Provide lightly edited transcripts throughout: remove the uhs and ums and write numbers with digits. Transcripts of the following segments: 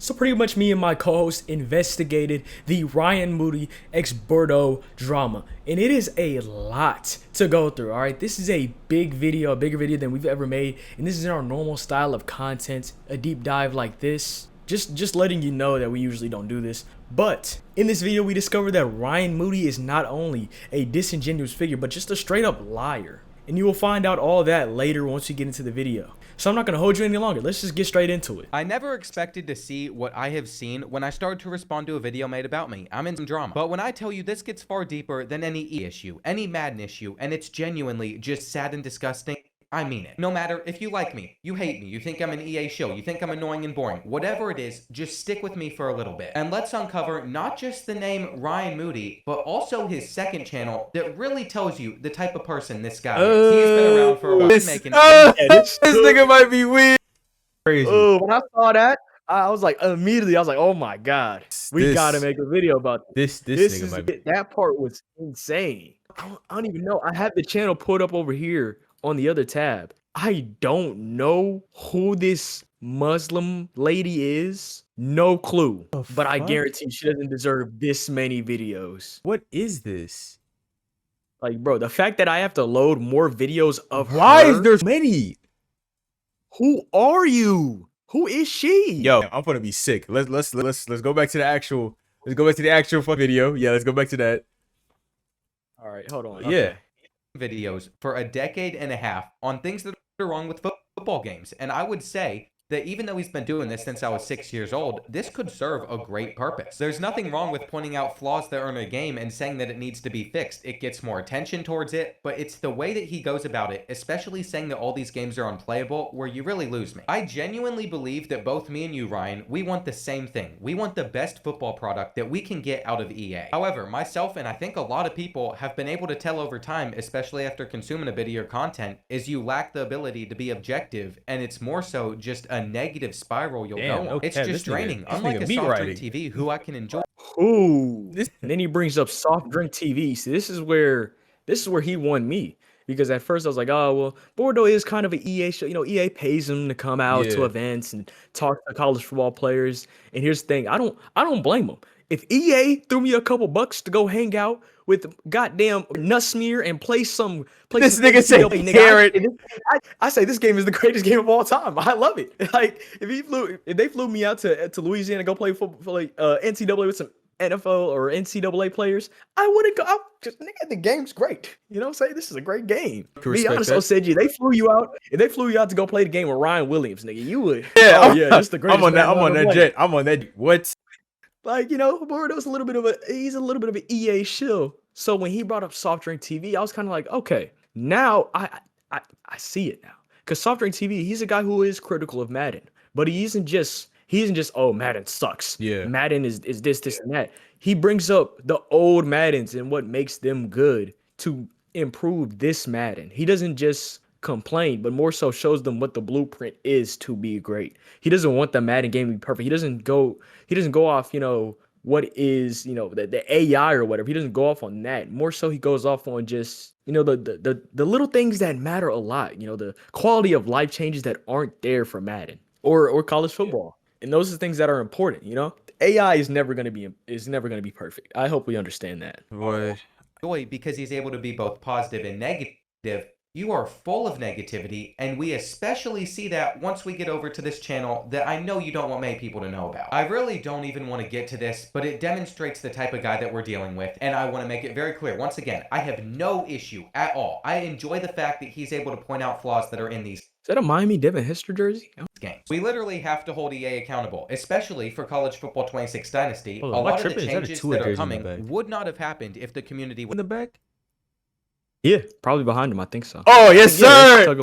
So pretty much me and my co-host investigated the Ryan Moody x Bordeaux drama. And it is a lot to go through, alright? This is a big video, a bigger video than we've ever made. And this is in our normal style of content, a deep dive like this. Just letting you know that we usually don't do this. But in this video, we discovered that Ryan Moody is not only a disingenuous figure, but just a straight up liar. And you will find out all that later once we get into the video. So I'm not going to hold you any longer. Let's just get straight into it. I never expected to see what I have seen when I started to respond to a video made about me. I'm in some drama. But when I tell you this gets far deeper than any issue, any Madden issue, and it's genuinely just sad and disgusting, I mean it. No matter if you like me, you hate me, you think I'm an EA show, you think I'm annoying and boring, whatever it is, just stick with me for a little bit. And let's uncover not just the name Ryan Moody, but also his second channel that really tells you the type of person this guy is. He's been around for a while. This nigga might be weird. Crazy. Oh, when I saw that, I was like, immediately, I was like, oh my God, we gotta make a video about this. This nigga might be. That part was insane. I don't even know. I have the channel pulled up over here on the other tab. I don't know who this Muslim lady is. No clue. But I guarantee she doesn't deserve this many videos. What is this? Like, bro, the fact that I have to load more videos of Why her, is there many? Who are you? Who is she? Yo, I'm gonna be sick. Let's go back to the actual. Let's go back to the actual video. Yeah, let's go back to that. All right, hold on. Yeah. Videos for a decade and a half on things that are wrong with football games. And I would say that even though he's been doing this since I was 6 years old, this could serve a great purpose. There's nothing wrong with pointing out flaws that are in a game and saying that it needs to be fixed. It gets more attention towards it, but it's the way that he goes about it, especially saying that all these games are unplayable, where you really lose me. I genuinely believe that both me and you, Ryan, we want the same thing. We want the best football product that we can get out of EA. However, myself and I think a lot of people have been able to tell over time, especially after consuming a bit of your content, is you lack the ability to be objective, and it's more so just a negative spiral you'll go on. Okay, It's just draining. Unlike a soft drink TV, who I can enjoy. Ooh. And then he brings up soft drink TV. See, this is where he won me. Because at first I was like, oh, well, Bordeaux is kind of an EA show. You know, EA pays him to come out to events and talk to college football players. And here's the thing, I don't blame him. If EA threw me a couple bucks to go hang out with goddamn Nutsmear and play some This nigga say carrot. I say this game is the greatest game of all time. I love it. Like if they flew me out to Louisiana to go play football, like NCAA with some NFL or NCAA players, I wouldn't go. Because nigga, the game's great. You know what I'm saying? This is a great game. Be honest, Oseji, they flew you out. If they flew you out to go play the game with Ryan Williams, nigga, you would. Yeah, oh yeah, that's the greatest. I'm on that jet. I'm on that. What? Like, you know, Bordeaux's he's a little bit of an EA shill. So when he brought up soft drink TV, I was kind of like, okay, now I see it now. Because soft drink TV, he's a guy who is critical of Madden, but he isn't just oh, Madden sucks. Yeah, Madden is this and that. He brings up the old Maddens and what makes them good to improve this Madden. He doesn't just complain, but more so shows them what the blueprint is to be great. He doesn't want the Madden game to be perfect. He doesn't go off, you know, what is, you know, the AI or whatever. He doesn't go off on that. More so he goes off on just, you know, the little things that matter a lot, you know, the quality of life changes that aren't there for Madden or college football. And those are things that are important, you know. AI is never going to be perfect. I hope we understand that. Joy, because he's able to be both positive and negative. You are full of negativity, and we especially see that once we get over to this channel that I know you don't want many people to know about. I really don't even want to get to this, but it demonstrates the type of guy that we're dealing with, and I want to make it very clear. Once again, I have no issue at all. I enjoy the fact that he's able to point out flaws that are in these. Is that a Miami Devin Hester jersey? Games. We literally have to hold EA accountable, especially for College Football 26 Dynasty. A lot of the changes that are coming would not have happened if the community in the back. Yeah, probably behind him. I think so. Oh yes, sir.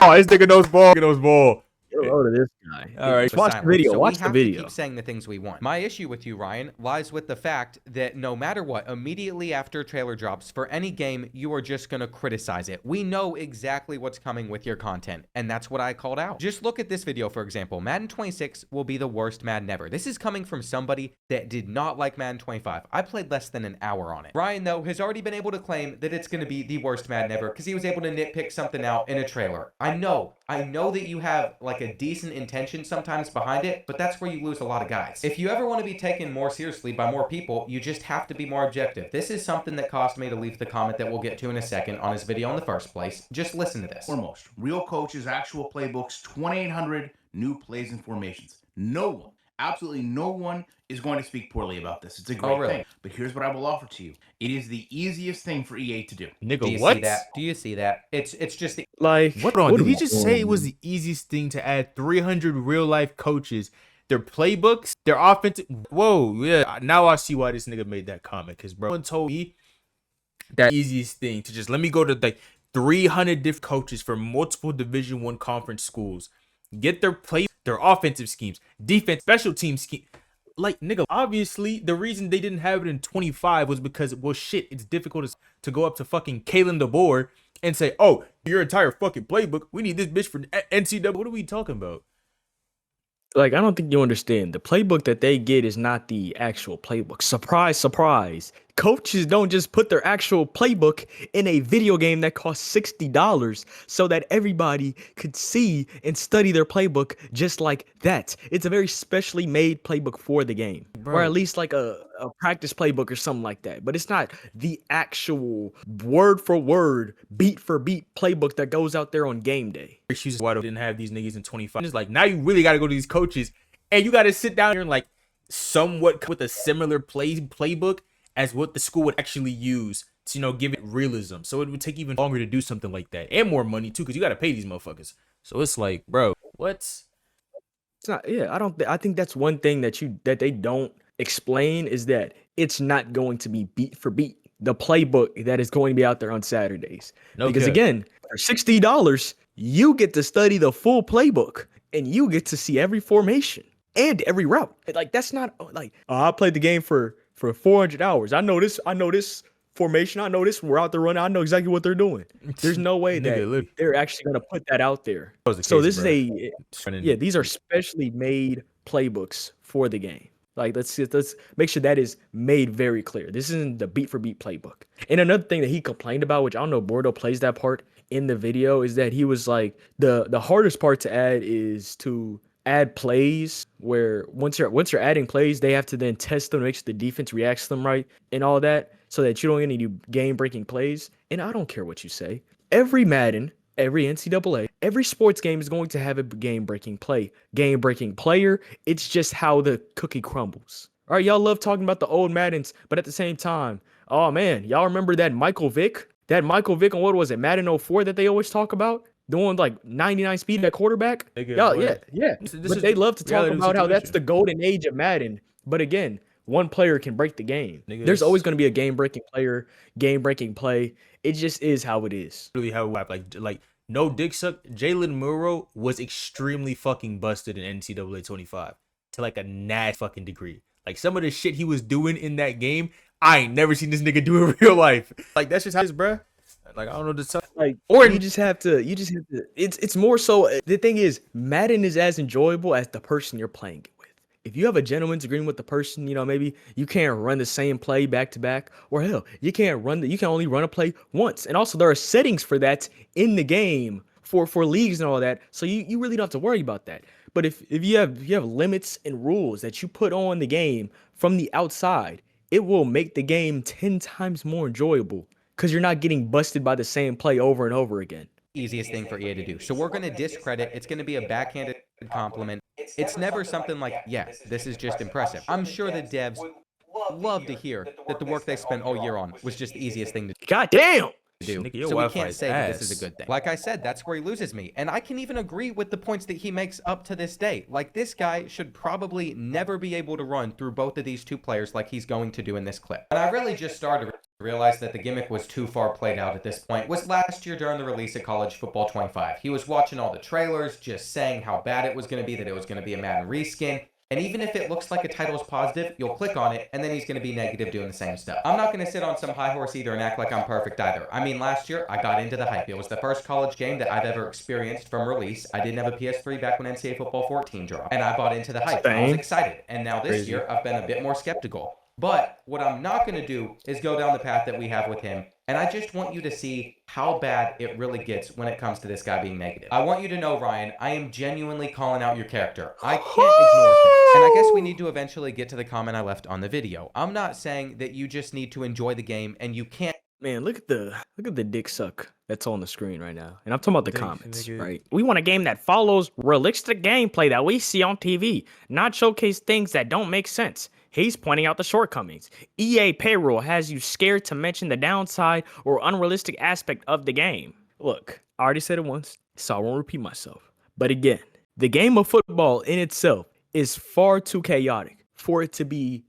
Oh, this nigga knows ball. Hello to this guy. All right, watch the video. So watch the video. We have to keep saying the things we want. My issue with you, Ryan, lies with the fact that no matter what, immediately after a trailer drops for any game, you are just going to criticize it. We know exactly what's coming with your content, and that's what I called out. Just look at this video, for example. Madden 26 will be the worst Madden ever. This is coming from somebody that did not like Madden 25. I played less than an hour on it. Ryan, though, has already been able to claim that it's going to be the worst Madden ever because he was able to nitpick something out in a trailer. I know that you have like a decent intention sometimes behind it, but that's where you lose a lot of guys. If you ever want to be taken more seriously by more people, you just have to be more objective. This is something that caused me to leave the comment that we'll get to in a second on his video in the first place. Just listen to this. Foremost, real coaches, actual playbooks, 2,800 new plays and formations. No one, absolutely no one is going to speak poorly about this. It's a great thing. But here's what I will offer to you. It is the easiest thing for EA to do. Nigga, Do you what? see that? Do you see that? It's just the Like, What on? Did are he we just doing? say it was the easiest thing to add 300 real life coaches, their playbooks, their offensive? Whoa, yeah. Now I see why this nigga made that comment. Because bro, someone told me that easiest thing to just let me go to like 300 different coaches for multiple Division I conference schools, get their offensive schemes, defense, special team scheme. Like, nigga, obviously the reason they didn't have it in 25 was because, well, shit, it's difficult to go up to fucking Kalen DeBoer and say, oh, your entire fucking playbook, we need this bitch for NCAA. What are we talking about? Like, I don't think you understand. The playbook that they get is not the actual playbook. Surprise, surprise. Coaches don't just put their actual playbook in a video game that costs $60 so that everybody could see and study their playbook just like that. It's a very specially made playbook for the game. Bro. Or at least like a practice playbook or something like that. But it's not the actual word for word, beat for beat playbook that goes out there on game day. Excuses why they didn't have these niggas in 25. It's like, now you really got to go to these coaches and you got to sit down here and like somewhat with a similar playbook as what the school would actually use to, you know, give it realism. So it would take even longer to do something like that, and more money too, because you got to pay these motherfuckers. So it's like, bro, what? It's not. Yeah, I think that's one thing that they don't explain is that it's not going to be beat for beat the playbook that is going to be out there on Saturdays. Because again, for $60, you get to study the full playbook and you get to see every formation and every route. Like, that's not like, oh, I played the game for 400 hours. I know this formation. I know this route they're running. I know exactly what they're doing. There's no way that they're actually going to put that out there. So this is these are specially made playbooks for the game. Like, let's make sure that is made very clear. This isn't the beat for beat playbook. And another thing that he complained about, which I don't know, Bordeaux plays that part in the video, is that he was like, the hardest part to add is to add plays where once you're adding plays, they have to then test them to make sure the defense reacts to them right and all that, so that you don't get any game-breaking plays. And I don't care what you say. Every Madden, every NCAA, every sports game is going to have a game-breaking play, game-breaking player. It's just how the cookie crumbles. All right, y'all love talking about the old Maddens, but at the same time, oh man, y'all remember that Michael Vick? That Michael Vick on, what was it, Madden 04 that they always talk about? The one with like 99 speed at quarterback? Y'all, yeah. But they love to talk about how that's the golden age of Madden. But again, one player can break the game. There's always going to be a game-breaking player, game-breaking play. It just is how it is. Really how it like no dick suck. Jalen Murrow was extremely fucking busted in NCAA 25 to like a nasty fucking degree. Like, some of the shit he was doing in that game, I ain't never seen this nigga do in real life. Like, that's just how it is, bruh. Like, I don't know the stuff. Like, or you just have to. It's more so. The thing is, Madden is as enjoyable as the person you're playing it with. If you have a gentleman's agreement with the person, you know, maybe you can't run the same play back to back, or hell, you can only run a play once. And also, there are settings for that in the game for leagues and all that. So you really don't have to worry about that. But if you have limits and rules that you put on the game from the outside, it will make the game 10 times more enjoyable. Because you're not getting busted by the same play over and over again. Easiest thing for EA to do. So we're going to discredit. It's going to be a backhanded compliment. It's never something like, yes, this is just impressive. I'm sure the devs love to hear that the work they spent all year on was just the easiest thing to do. God damn! So we can't say that this is a good thing. Like I said, that's where he loses me. And I can even agree with the points that he makes up to this day. Like, this guy should probably never be able to run through both of these two players like he's going to do in this clip. And I really just started to realize that the gimmick was too far played out at this point was last year during the release of College Football 25. He was watching all the trailers, just saying how bad it was going to be, that it was going to be a Madden reskin. And even if it looks like a title is positive, you'll click on it, and then he's going to be negative doing the same stuff. I'm not going to sit on some high horse either and act like I'm perfect either. I mean, last year, I got into the hype. It was the first college game that I've ever experienced from release. I didn't have a PS3 back when NCAA Football 14 dropped, and I bought into the hype. I was excited. And now this year, I've been a bit more skeptical. But what I'm not going to do is go down the path that we have with him. And I just want you to see how bad it really gets when it comes to this guy being negative. I want you to know, Ryan, I am genuinely calling out your character. I can't ignore him. And I guess we need to eventually get to the comment I left on the video. I'm not saying that you just need to enjoy the game and you can't. Man, look at the dick suck that's on the screen right now. And I'm talking about the comments, nigga. right? We want a game that follows realistic gameplay that we see on TV, not showcase things that don't make sense. He's pointing out the shortcomings. EA payroll has you scared to mention the downside or unrealistic aspect of the game. Look, I already said it once, so I won't repeat myself. But again, the game of football in itself is far too chaotic for it to be,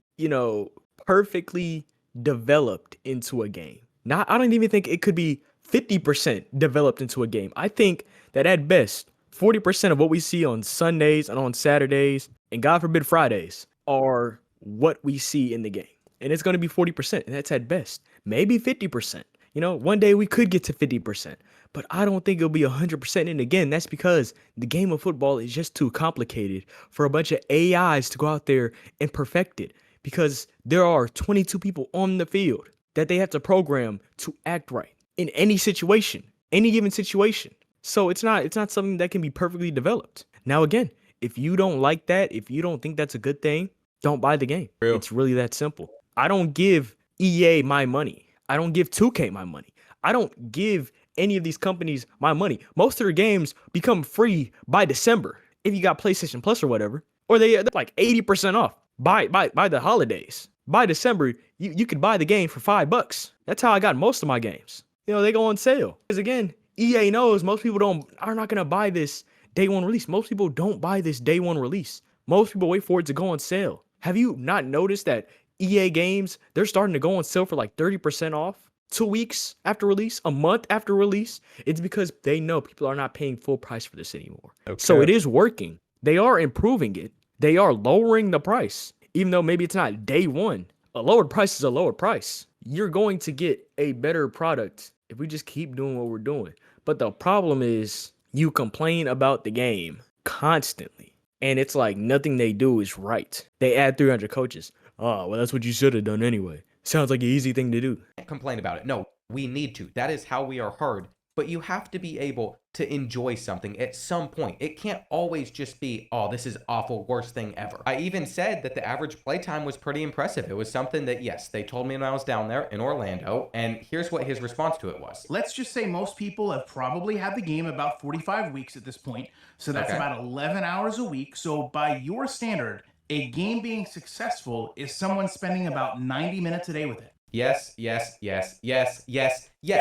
perfectly developed into a game. I don't even think it could be 50% developed into a game. I think that at best, 40% of what we see on Sundays and on Saturdays, and God forbid Fridays, are what we see in the game. And it's going to be 40%, and that's at best. Maybe 50%. One day we could get to 50%, but I don't think it'll be 100%. And again, that's because the game of football is just too complicated for a bunch of AIs to go out there and perfect it, because there are 22 people on the field that they have to program to act right in any situation, any given situation. So it's not something that can be perfectly developed. Now, again, if you don't like that, if you don't think that's a good thing, don't buy the game. Real. It's really that simple. I don't give EA my money. I don't give 2K my money. I don't give any of these companies my money. Most of their games become free by December if you got PlayStation Plus or whatever, or they're like 80% off by the holidays. By December, you could buy the game for $5. That's how I got most of my games. They go on sale. Because again, EA knows most people are not gonna buy this day one release. Most people don't buy this day one release. Most people wait for it to go on sale. Have you not noticed that EA games, they're starting to go on sale for like 30% off? 2 weeks after release, a month after release? It's because they know people are not paying full price for this anymore. Okay. So it is working. They are improving it. They are lowering the price. Even though maybe it's not day one, a lowered price is a lowered price. You're going to get a better product if we just keep doing what we're doing. But the problem is you complain about the game constantly, and it's like nothing they do is right. They add 300 coaches. Oh, well, that's what you should have done anyway. Sounds like an easy thing to do. Complain about it. No, we need to. That is how we are heard. But you have to be able to enjoy something at some point. It can't always just be, oh, this is awful, worst thing ever. I even said that the average playtime was pretty impressive. It was something that, yes, they told me when I was down there in Orlando, and here's what his response to it was. Let's just say most people have probably had the game about 45 weeks at this point, so that's about 11 hours a week. So by your standard, a game being successful is someone spending about 90 minutes a day with it. Yes. Is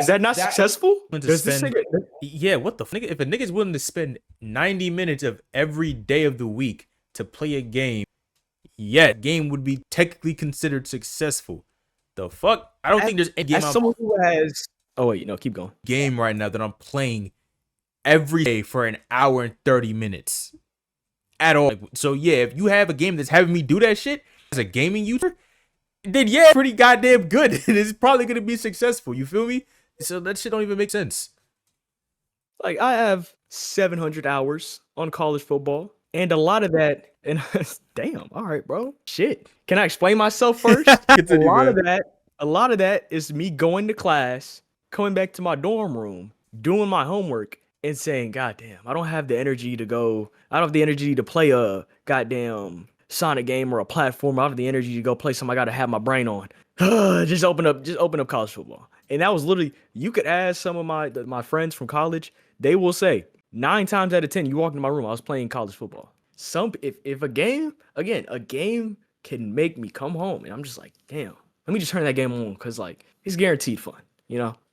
that not successful? Yeah, what the nigga? If a nigga's willing to spend 90 minutes of every day of the week to play a game, yeah, game would be technically considered successful. The fuck? I don't think there's any game someone who has. Oh wait, no, keep going. Game right now that I'm playing every day for an hour and 30 minutes at all. So yeah, if you have a game that's having me do that shit as a gaming user, then yeah, pretty goddamn good. And it's probably gonna be successful. You feel me? So that shit don't even make sense. Like, I have 700 hours on college football, and a lot of that, and damn, all right, bro. Shit. Can I explain myself first? Continue, a lot of that is me going to class, coming back to my dorm room, doing my homework, and saying, God damn, I don't have the energy to play a goddamn Sonic game or a platform. I don't have the energy to go play something I gotta have my brain on. just open up college football. And that was literally, you could ask some of my friends from college, they will say 9 times out of 10, you walk into my room, I was playing college football. If a game can make me come home and I'm just like, damn, let me just turn that game on, because like it's guaranteed fun,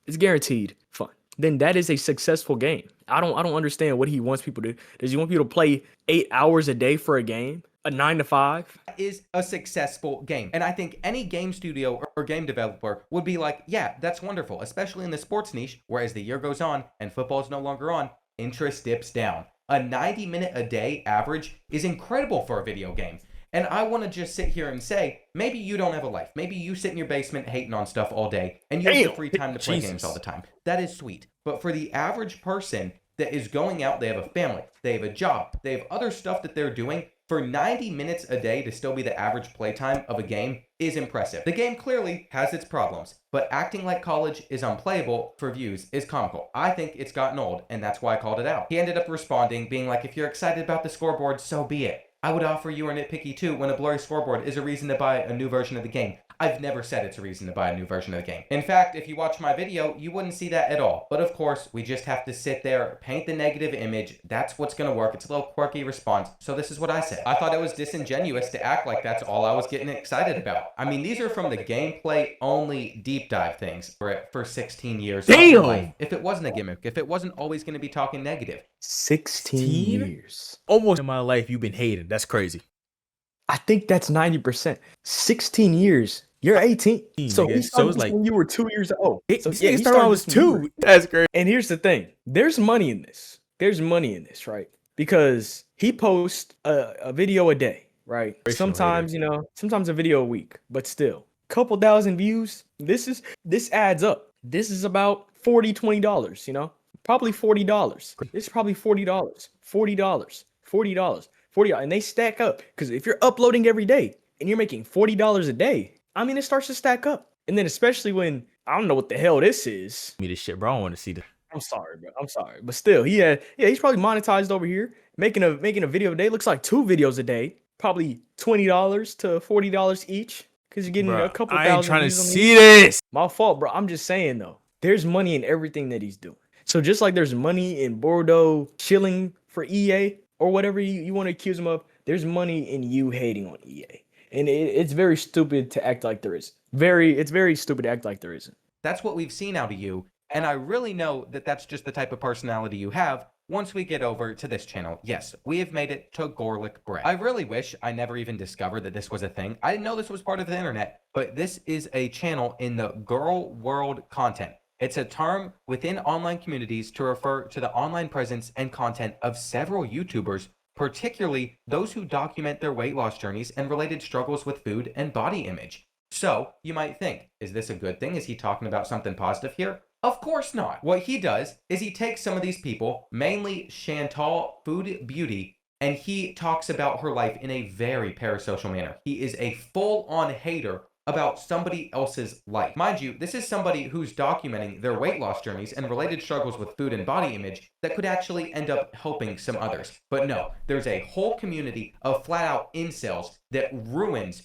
it's guaranteed fun. Then that is a successful game. I don't understand what he wants people to do. Does he want people to play 8 hours a day for a game? A 9 to 5 is a successful game. And I think any game studio or game developer would be like, yeah, that's wonderful, especially in the sports niche, where as the year goes on and football is no longer on, interest dips down. A 90-minute a day average is incredible for a video game. And I want to just sit here and say, maybe you don't have a life. Maybe you sit in your basement hating on stuff all day and you have the free time to play games all the time. That is sweet. But for the average person that is going out, they have a family, they have a job, they have other stuff that they're doing, For 90 minutes a day to still be the average playtime of a game is impressive. The game clearly has its problems, but acting like college is unplayable for views is comical. I think it's gotten old, and that's why I called it out. He ended up responding, being like, if you're excited about the scoreboard, so be it. I would offer you are nitpicky too when a blurry scoreboard is a reason to buy a new version of the game. I've never said it's a reason to buy a new version of the game. In fact, if you watch my video, you wouldn't see that at all. But of course, we just have to sit there, paint the negative image. That's what's gonna work. It's a little quirky response. So this is what I said. I thought it was disingenuous to act like that's all I was getting excited about. I mean, these are from the gameplay only deep dive things for 16 years. Damn! Life. If it wasn't a gimmick, if it wasn't always gonna be talking negative. 16 years. Almost in my life, you've been hating. That's crazy. I think that's 90%. 16 years. You're 18. So nigga. he So started it's like- when you were 2 years old. So Yeah, he started when I was this when you were- 2. That's crazy. And here's the thing. There's money in this. There's money in this, right? Because he posts a video a day, right? Sometimes, sometimes a video a week, but still. Couple thousand views. This adds up. This is about $20, Probably $40. This is probably $40. $40. $40. And they stack up. Because if you're uploading every day and you're making $40 a day, I mean, it starts to stack up. And then especially when, I don't know what the hell this is. Me this shit, bro. I want to see this. I'm sorry, bro. I'm sorry. But still, he's probably monetized over here. Making a video a day. Looks like 2 videos a day. Probably $20 to $40 each. Because you're getting a couple thousand. I ain't trying to views on see this. My fault, bro. I'm just saying, though. There's money in everything that he's doing. So just like there's money in Bordeaux chilling for EA or whatever you want to accuse him of, there's money in you hating on EA. And it's very stupid to act like there is. It's very stupid to act like there isn't. That's what we've seen out of you, and I really know that that's just the type of personality you have once we get over to this channel. Yes, we have made it to garlic bread. I really wish I never even discovered that this was a thing. I didn't know this was part of the internet, but this is a channel in the girl world content. It's a term within online communities to refer to the online presence and content of several YouTubers, particularly those who document their weight loss journeys and related struggles with food and body image. So you might think, is this a good thing? Is he talking about something positive here? Of course not. What he does is he takes some of these people, mainly Chantal Food Beauty, and he talks about her life in a very parasocial manner. He is a full-on hater about somebody else's life. Mind you, this is somebody who's documenting their weight loss journeys and related struggles with food and body image that could actually end up helping some others. But no, there's a whole community of flat-out incels that ruins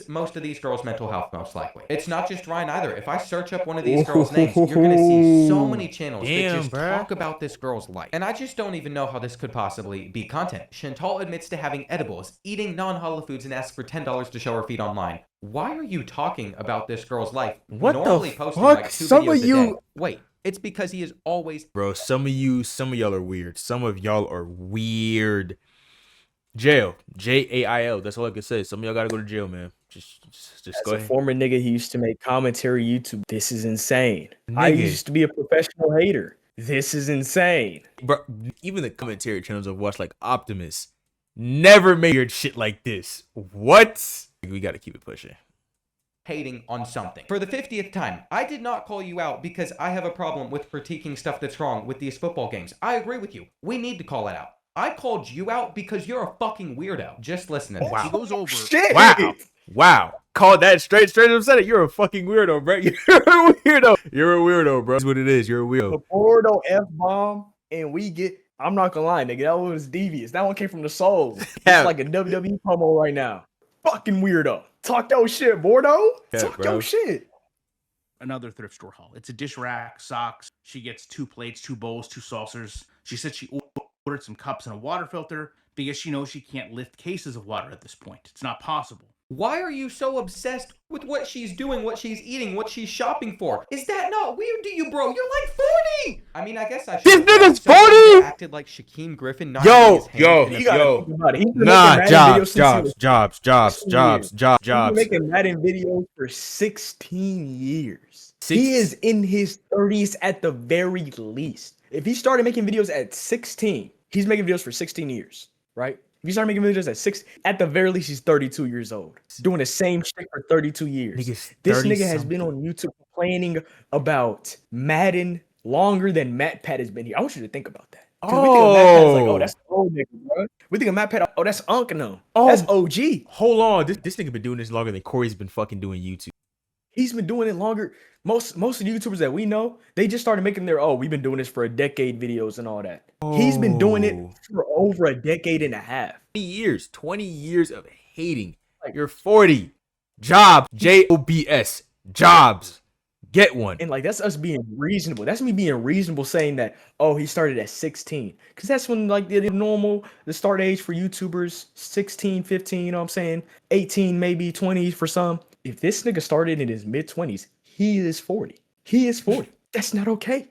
most of these girls' mental health, most likely. It's not just Ryan either. If I search up one of these girls' names, you're going to see so many channels that just talk about this girl's life. And I just don't even know how this could possibly be content. Chantal admits to having edibles, eating non-halal foods, and asks for $10 to show her feed online. Why are you talking about this girl's life? What normally the posting fuck? like 2 Some videos of a you... day. Wait, it's because he is always... Bro, some of y'all are weird. Some of y'all are weird. Jail. Jail. That's all I can say. Some of y'all gotta go to jail, man. Just go As ahead. a former nigga, he used to make commentary YouTube. This is insane. I Nigga. used to be a professional hater. This is insane. Bro, even the commentary channels I've watched, like Optimus, never made weird shit like this. What? We gotta keep it pushing. hating on something. For the 50th time, I did not call you out because I have a problem with critiquing stuff that's wrong with these football games. I agree with you. We need to call it out. I called you out because you're a fucking weirdo. Just listen to this. Wow. He goes over. Shit. Wow. Called that straight up said it. You're a fucking weirdo, bro. You're a weirdo. You're a weirdo, bro. That's what it is. You're a weirdo. The Bordeaux F-bomb, and we get... I'm not gonna lie, nigga. That one was devious. That one came from the soul. Yeah. It's like a WWE promo right now. Fucking weirdo. Talk your shit, Bordeaux. Yeah, Talk bro. your shit. Another thrift store haul. It's a dish rack, socks. She gets 2 plates, 2 bowls, 2 saucers. She said she ordered some cups and a water filter because she knows she can't lift cases of water at this point. It's not possible. Why are you so obsessed with what she's doing, what she's eating, what she's shopping for? Is that not weird to you, bro? You're like 40! I mean, I guess I should. This nigga's So he 40? acted like Shaquem Griffin. not Yo, having his hand yo, in a- You gotta yo. think about it. He's been Nah, making Madden videos since jobs. He's been making Madden videos for 16 years. Six- He is in his 30s at the very least. If he started making videos at 16, he's making videos for 16 years, right? If you start making videos at 6, at the very least, he's 32 years old. Doing the same shit for 32 years. Nigga's This 30 nigga has been on YouTube complaining about Madden longer than MatPat has been here. I want you to think about that. Because we think of Matt Pat as like, oh, that's old nigga, bro. We think of Matt Pat, oh, that's Unc and them. That's OG. Hold on. This nigga been doing this longer than Corey's been fucking doing YouTube. He's been doing it longer. Most of the YouTubers that we know, they just started making their, we've been doing this for a decade videos and all that. He's been doing it for over a decade and a half. 20 years of hating. You're 40. Jobs. Jobs. Jobs. Get one. And like, that's us being reasonable. That's me being reasonable saying that, he started at 16. Because that's when like the start age for YouTubers, 16, 15, you know what I'm saying? 18, maybe 20 for some. If this nigga started in his mid-20s, he is 40. He is 40. That's not okay.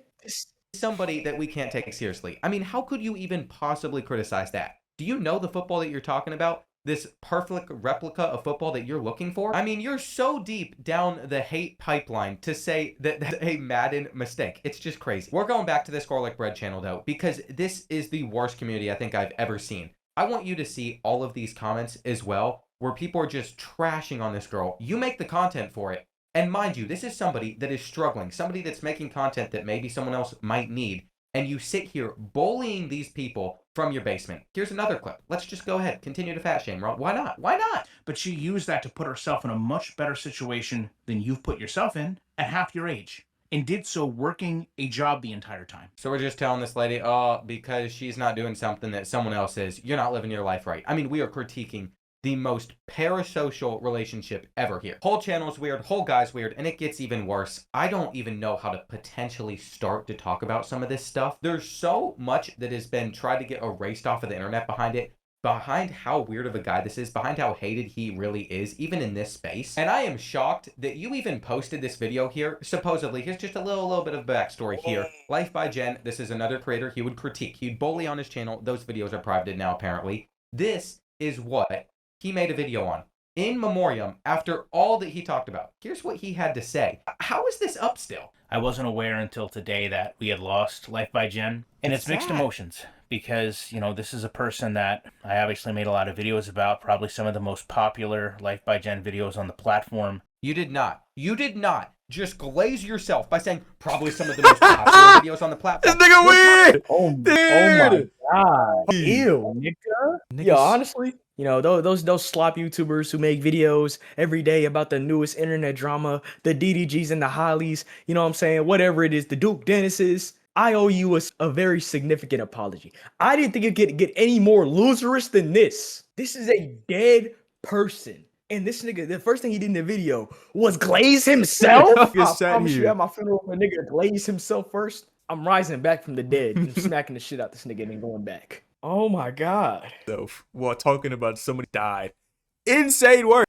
Somebody that we can't take seriously. I mean, how could you even possibly criticize that? Do you know the football that you're talking about? This perfect replica of football that you're looking for? I mean, you're so deep down the hate pipeline to say that that's a Madden mistake. It's just crazy. We're going back to this Garlic Bread channel, though, because this is the worst community I think I've ever seen. I want you to see all of these comments as well, where people are just trashing on this girl. You make the content for it. And mind you, this is somebody that is struggling, somebody that's making content that maybe someone else might need. And you sit here bullying these people from your basement. Here's another clip. Let's just go ahead. Continue to fat shame, Ron. Why not? Why not? But she used that to put herself in a much better situation than you've put yourself in at half your age. And did so working a job the entire time. So we're just telling this lady, because she's not doing something that someone else is, you're not living your life right. I mean, we are critiquing the most parasocial relationship ever here. Whole channel's weird, whole guy's weird, and it gets even worse. I don't even know how to potentially start to talk about some of this stuff. There's so much that has been tried to get erased off of the internet behind it, behind how weird of a guy this is, behind how hated he really is, even in this space. And I am shocked that you even posted this video here. Supposedly, here's just a little bit of backstory here. Life by Jen, this is another creator he would critique. He'd bully on his channel. Those videos are privated now, apparently. This is what he made a video on in memoriam after all that he talked about. Here's what he had to say. How is this up still? I wasn't aware until today that we had lost Life by Jen, and it's mixed emotions because, this is a person that I obviously made a lot of videos about, probably some of the most popular Life by Jen videos on the platform. You did not just glaze yourself by saying probably some of the most popular videos on the platform. This nigga weird. Oh my God. Ew, nigga. Yeah, honestly, those slop YouTubers who make videos every day about the newest internet drama, the DDGs and the Hollies, you know what I'm saying? Whatever it is, the Duke Dennises. I owe you a very significant apology. I didn't think it could get any more loserous than this. This is a dead person. And this nigga, the first thing he did in the video was glaze himself. I promise you at my funeral, a nigga glaze himself first. I'm rising back from the dead and smacking the shit out this nigga and then going back. Oh my God. While talking about somebody died. Insane work.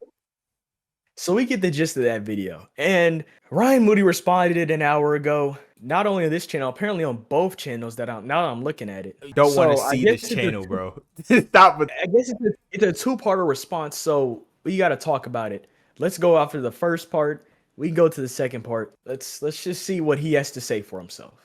So we get the gist of that video. And Ryan Moody responded an hour ago. Not only on this channel, apparently on both channels that I'm looking at it. You don't want to see this channel, bro. Stop with. I guess it's a two-parter response, so we got to talk about it. Let's go after the first part. We go to the second part. Let's just see what he has to say for himself.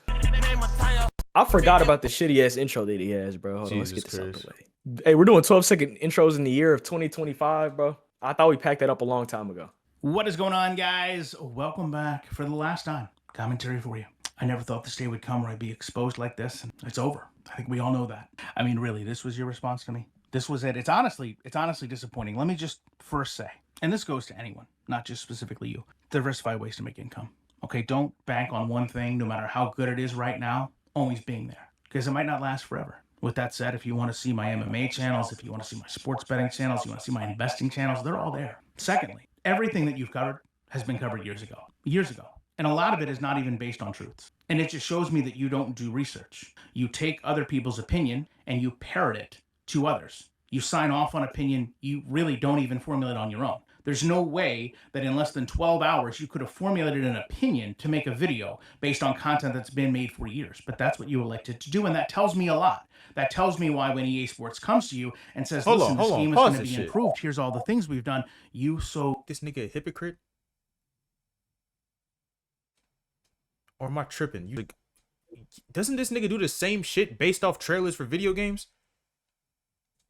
I forgot about the shitty ass intro that he has, bro. Hold on, let's get this out of the way. Hey, we're doing 12-second intros in the year of 2025, bro. I thought we packed that up a long time ago. What is going on, guys? Welcome back for the last time. Commentary for you. I never thought this day would come where I'd be exposed like this, and it's over. I think we all know that. I mean, really, this was your response to me. This was it. It's honestly disappointing. Let me just first say, and this goes to anyone, not just specifically you, diversify ways to make income. Okay, don't bank on one thing, no matter how good it is right now, always being there, because it might not last forever. With that said, if you want to see my MMA channels, if you want to see my sports betting channels, you want to see my investing channels, they're all there. Secondly, everything that you've covered has been covered years ago. And a lot of it is not even based on truths. And it just shows me that you don't do research. You take other people's opinion and you parrot it to others. You sign off on opinion you really don't even formulate on your own. There's no way that in less than 12 hours you could have formulated an opinion to make a video based on content that's been made for years. But that's what you elected to do, and that tells me a lot. That tells me why when EA Sports comes to you and says, listen, this game is going to be improved, here's all the things we've done, This nigga a hypocrite? Or am I tripping? Doesn't this nigga do the same shit based off trailers for video games?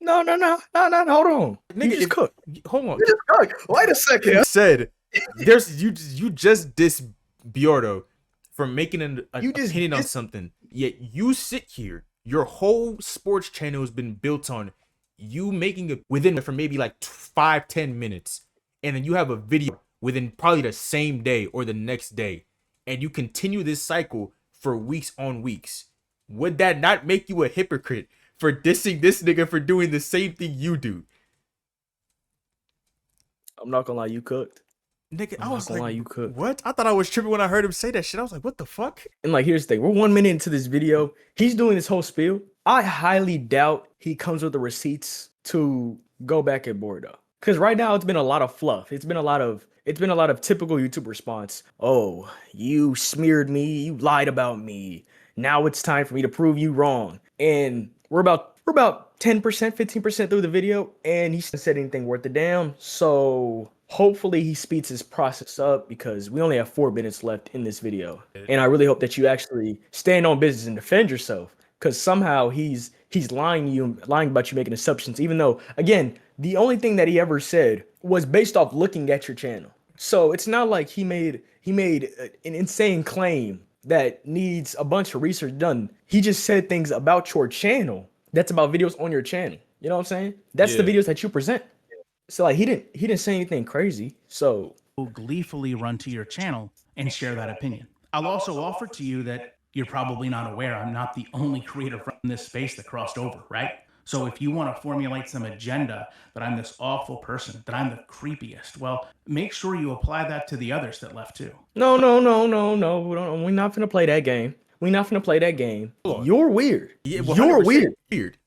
No, hold on. Nigga, You just cooked. Hold on. You just cooked. Wait a second. You said you just diss Biordo for making an opinion on something. Yet you sit here Your whole sports channel has been built on you making it within for maybe like 5-10 minutes, and then you have a video within probably the same day or the next day, and you continue this cycle for weeks on weeks. Would that not make you a hypocrite for dissing this nigga for doing the same thing you do? I'm not gonna lie, you cooked. Nigga, I'm I was not gonna lie, like, you cooked. what? I thought I was tripping when I heard him say that shit. I was like, what the fuck? And like, here's the thing: we're 1 minute into this video. He's doing this whole spiel. I highly doubt he comes with the receipts to go back at Bordeaux. Because right now it's been a lot of fluff. It's been a lot of typical YouTube response. Oh, you smeared me. You lied about me. Now it's time for me to prove you wrong. And we're about 10%, 15% through the video, and he hasn't said anything worth a damn. So hopefully he speeds his process up, because we only have 4 minutes left in this video. And I really hope that you actually stand on business and defend yourself, because somehow he's lying about you making assumptions, even though, again, the only thing that he ever said was based off looking at your channel. So it's not like he made an insane claim that needs a bunch of research done. He just said things about your channel that's about videos on your channel. You know what I'm saying? That's the videos that you present. So like, he didn't say anything crazy. So will gleefully run to your channel and share that opinion. I'll also offer to you that you're probably not aware I'm not the only creator from this space that crossed over, right? So if you want to formulate some agenda that I'm this awful person, that I'm the creepiest, well, make sure you apply that to the others that left too. No. We're not gonna play that game. We're not gonna play that game. You're weird. Yeah, You're weird.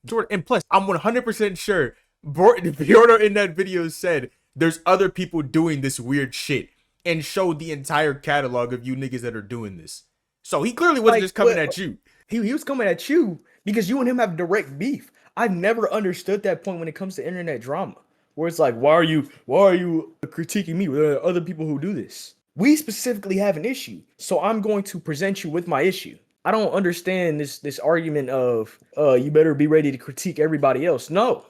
Jordan, and plus, I'm 100% sure Bjorno in that video said there's other people doing this weird shit and showed the entire catalog of you niggas that are doing this. So he clearly wasn't just coming at you. He was coming at you because you and him have direct beef. I've never understood that point when it comes to internet drama, where it's like, why are you critiquing me? There are other people who do this. We specifically have an issue, so I'm going to present you with my issue. I don't understand this argument of you better be ready to critique everybody else. No.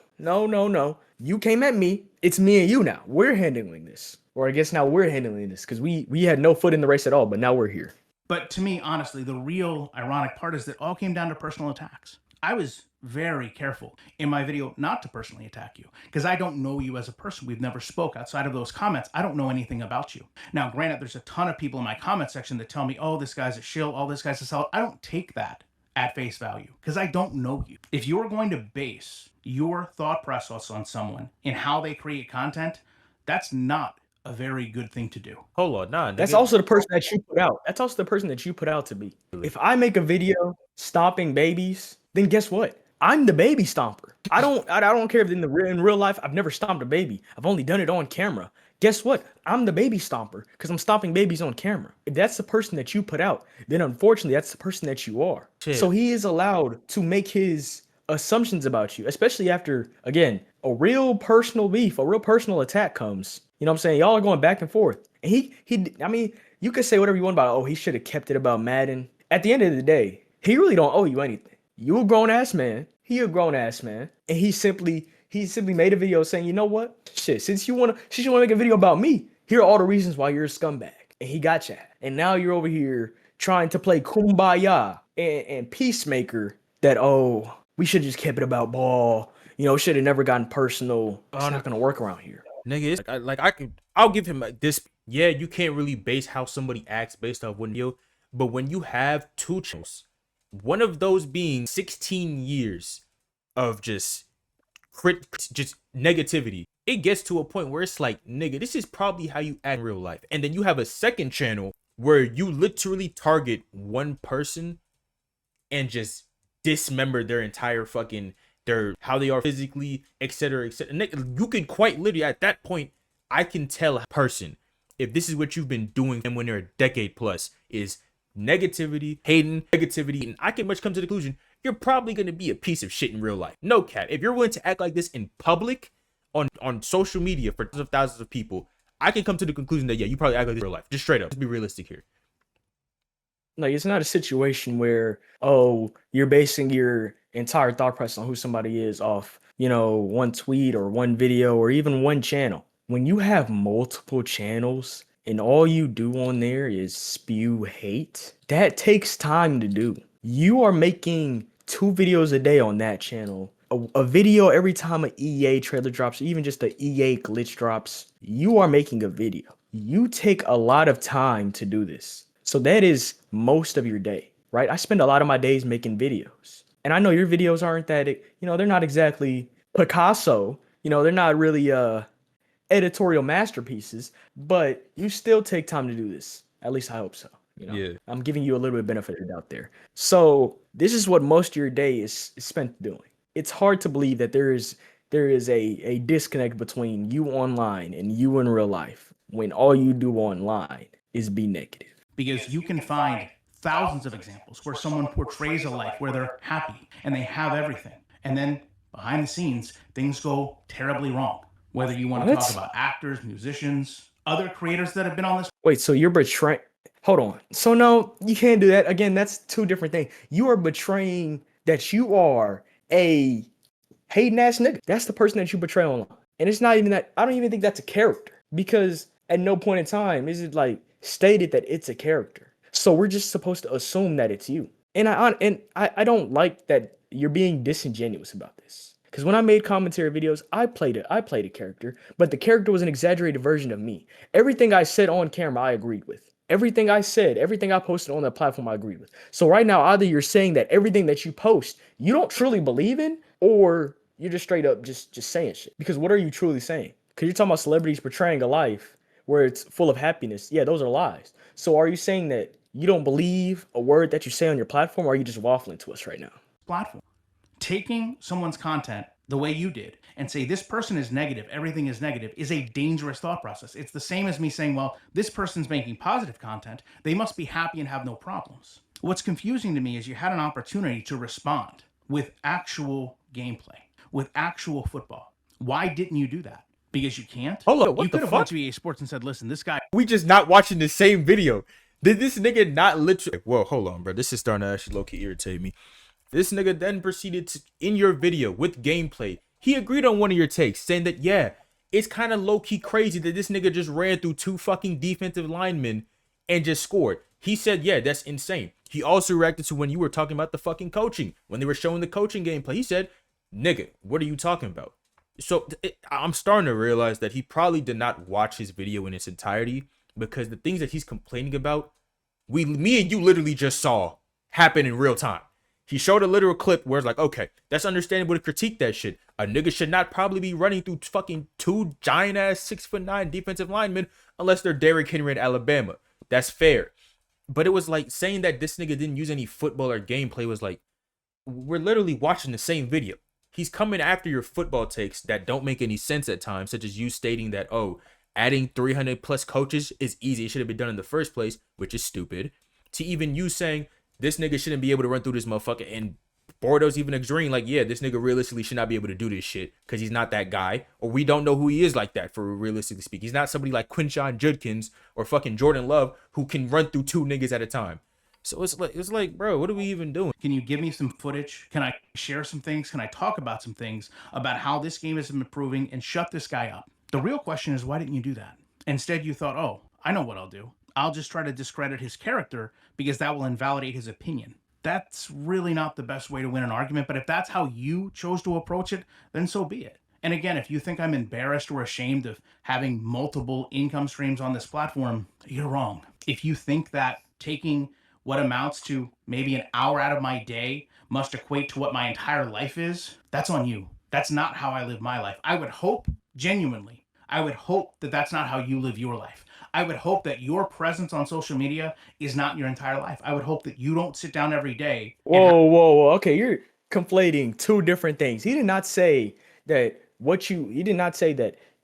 You came at me. It's me and you now. We're handling this. Or I guess now we're handling this, because we had no foot in the race at all, but now we're here. But to me, honestly, the real ironic part is that all came down to personal attacks. I was very careful in my video not to personally attack you, because I don't know you as a person. We've never spoke outside of those comments. I don't know anything about you. Now, granted, there's a ton of people in my comment section that tell me, oh, this guy's a shill, oh, this guy's a solid. I don't take that at face value, because I don't know you. If you're going to base your thought process on someone and how they create content, that's not a very good thing to do. Hold on, nah. That's also the person that you put out. That's also the person that you put out to be. If I make a video stomping babies, then guess what? I'm the baby stomper. I don't care if in real life I've never stomped a baby. I've only done it on camera. Guess what? I'm the baby stomper because I'm stomping babies on camera. If that's the person that you put out, then unfortunately that's the person that you are. Shit. So he is allowed to make his assumptions about you, especially after, again, a real personal beef, a real personal attack comes. You know what I'm saying? Y'all are going back and forth. And I mean, you could say whatever you want about, oh, he should have kept it about Madden. At the end of the day, he really don't owe you anything. You a grown ass man. He a grown ass man. And he simply made a video saying, you know what? Shit, since you wanna make a video about me, here are all the reasons why you're a scumbag. And he got you. And now you're over here trying to play kumbaya and peacemaker that, oh, we should have just kept it about ball. You know, should have never gotten personal. It's not gonna work around here. Nigga, I'll give him this. Yeah, you can't really base how somebody acts based off one video, but when you have two channels, one of those being 16 years of just negativity, it gets to a point where it's like, nigga, this is probably how you act in real life. And then you have a second channel where you literally target one person and just dismember their entire fucking how they are physically, etc. You can quite literally, at that point, I can tell a person if this is what you've been doing and when they're a decade plus is negativity, hating, negativity, and I can much come to the conclusion you're probably going to be a piece of shit in real life. No cap. If you're willing to act like this in public on social media for tens of thousands of people, I can come to the conclusion that yeah, you probably act like this in real life. Just straight up. Let's be realistic here. Like, it's not a situation where, oh, you're basing your entire thought process on who somebody is off, you know, one tweet or one video or even one channel. When you have multiple channels and all you do on there is spew hate, that takes time to do. You are making 2 videos a day on that channel, a video every time an EA trailer drops, or even just the EA glitch drops, you are making a video. You take a lot of time to do this. So that is most of your day, right? I spend a lot of my days making videos. And I know your videos aren't that, they're not exactly Picasso. They're not really editorial masterpieces, but you still take time to do this. At least I hope so. Yeah. I'm giving you a little bit of benefit of the doubt there. So this is what most of your day is spent doing. It's hard to believe that there is a disconnect between you online and you in real life when all you do online is be negative. Because you can find thousands of examples where someone portrays a life where they're happy and they have everything. And then behind the scenes, things go terribly wrong. Whether you want to talk about actors, musicians, other creators that have been on this. Wait, so you're betraying. Hold on. So no, you can't do that. Again, that's 2 different things. You are betraying that you are a hating ass nigga. That's the person that you betray online. And it's not even that. I don't even think that's a character, because at no point in time is it like stated that it's a character. So we're just supposed to assume that it's you. And I don't like that you're being disingenuous about this. Because when I made commentary videos, I played a character, but the character was an exaggerated version of me. Everything I said on camera, I agreed with. Everything I said, everything I posted on that platform, I agreed with. So right now, either you're saying that everything that you post, you don't truly believe in, or you're just straight up just saying shit. Because what are you truly saying? Because you're talking about celebrities portraying a life where it's full of happiness. Yeah, those are lies. So are you saying that you don't believe a word that you say on your platform, or are you just waffling to us right now? Platform. Taking someone's content the way you did and say this person is negative, everything is negative, is a dangerous thought process. It's the same as me saying, well, this person's making positive content, they must be happy and have no problems. What's confusing to me is you had an opportunity to respond with actual gameplay, with actual football. Why didn't you do that? Because you can't? Hold on, what you the could have fuck? went to EA Sports and said, listen, this guy. We just not watching the same video. Did this nigga not literally? Whoa, hold on, bro. This is starting to actually low-key irritate me. This nigga then proceeded to, in your video with gameplay, he agreed on one of your takes, saying that, yeah, it's kind of low-key crazy that this nigga just ran through 2 fucking defensive linemen and just scored. He said, yeah, that's insane. He also reacted to when you were talking about the fucking coaching, when they were showing the coaching gameplay. He said, nigga, what are you talking about? So I'm starting to realize that he probably did not watch his video in its entirety, because the things that he's complaining about, me and you literally just saw happen in real time. He showed a literal clip where it's like, okay, that's understandable to critique that shit. A nigga should not probably be running through fucking 2 giant ass 6'9" defensive linemen unless they're Derrick Henry in Alabama. That's fair. But it was like saying that this nigga didn't use any football or gameplay was like, we're literally watching the same video. He's coming after your football takes that don't make any sense at times, such as you stating that, oh, adding 300 plus coaches is easy. It should have been done in the first place, which is stupid. To even you saying this nigga shouldn't be able to run through this motherfucker, and Bordeaux's even agreeing like, yeah, this nigga realistically should not be able to do this shit because he's not that guy, or we don't know who he is like that, for realistically speaking. He's not somebody like Quinshon Judkins or fucking Jordan Love who can run through 2 niggas at a time. So it's like, bro, what are we even doing? Can you give me some footage? Can I share some things? Can I talk about some things about how this game is improving and shut this guy up? The real question is, why didn't you do that? Instead, you thought, oh, I know what I'll do. I'll just try to discredit his character because that will invalidate his opinion. That's really not the best way to win an argument, but if that's how you chose to approach it, then so be it. And again, if you think I'm embarrassed or ashamed of having multiple income streams on this platform, you're wrong. If you think that taking what amounts to maybe an hour out of my day must equate to what my entire life is, that's on you. That's not how I live my life. I would hope, genuinely, I would hope that that's not how you live your life. I would hope that your presence on social media is not your entire life. I would hope that you don't sit down every day. Whoa. Okay, you're conflating 2 different things. He did not say that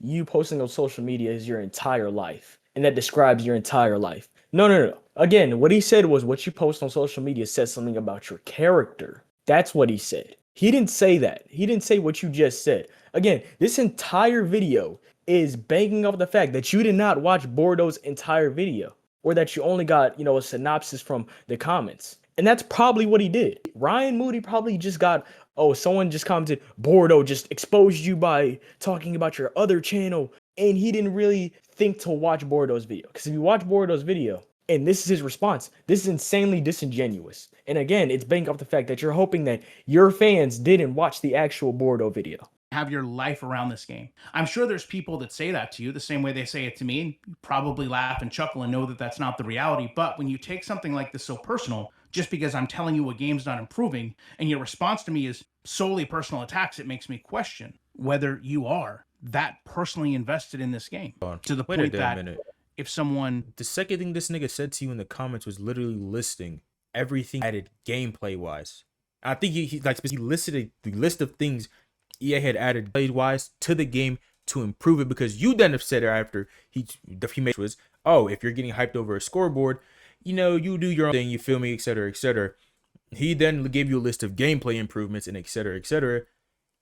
you posting on social media is your entire life and that describes your entire life. No. Again, what he said was what you post on social media says something about your character. That's what he said. He didn't say that. He didn't say what you just said. Again, this entire video is banking off the fact that you did not watch Bordeaux's entire video, or that you only got, a synopsis from the comments. And that's probably what he did. Ryan Moody probably just got, someone just commented, Bordeaux just exposed you by talking about your other channel. And he didn't really think to watch Bordeaux's video. Because if you watch Bordeaux's video, And this is his response. This is insanely disingenuous. And again, it's banking off the fact that you're hoping that your fans didn't watch the actual Bordeaux video. Have your life around this game. I'm sure there's people that say that to you the same way they say it to me, and you probably laugh and chuckle and know that that's not the reality. But when you take something like this so personal, just because I'm telling you a game's not improving, and your response to me is solely personal attacks, it makes me question whether you are that personally invested in this game. To the point that if someone... The second thing this nigga said to you in the comments was literally listing everything added gameplay-wise. I think he listed the list of things EA had added play-wise to the game to improve it, because you then have said after he made was, oh, if you're getting hyped over a scoreboard, you know, you do your own thing, you feel me, etc., etc. He then gave you a list of gameplay improvements and etc., etc.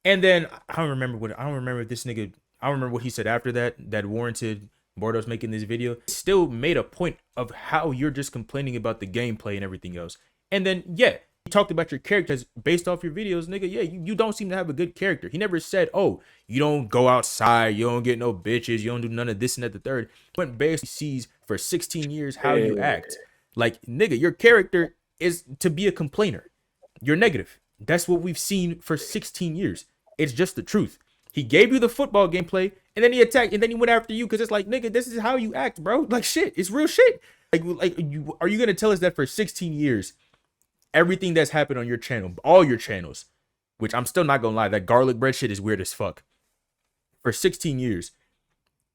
And then I don't remember what he said after that warranted Bordeaux's making this video. Still made a point of how you're just complaining about the gameplay and everything else. And then, yeah, he talked about your characters based off your videos, nigga. Yeah, you don't seem to have a good character. He never said, oh, you don't go outside, you don't get no bitches, you don't do none of this and that, the third. But basically sees for 16 years how you act. Like, nigga, your character is to be a complainer. You're negative. That's what we've seen for 16 years. It's just the truth. He gave you the football gameplay, and then he attacked, and then he went after you because it's like, nigga, this is how you act, bro. Like, shit, it's real shit. Are you gonna tell us that for 16 years, everything that's happened on your channel, all your channels, which I'm still not gonna lie, that garlic bread shit is weird as fuck. For 16 years,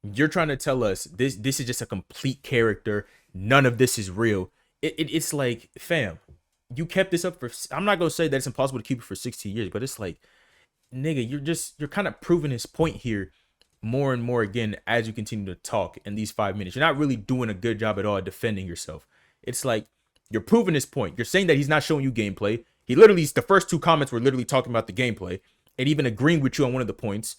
you're trying to tell us this is just a complete character. None of this is real. It's like, fam, you kept this up for, I'm not gonna say that it's impossible to keep it for 16 years, but it's like, nigga, you're kind of proving his point here more and more again as you continue to talk in these 5 minutes. You're not really doing a good job at all at defending yourself. It's like you're proving his point. You're saying that he's not showing you gameplay. He literally, the first 2 comments were literally talking about the gameplay and even agreeing with you on one of the points.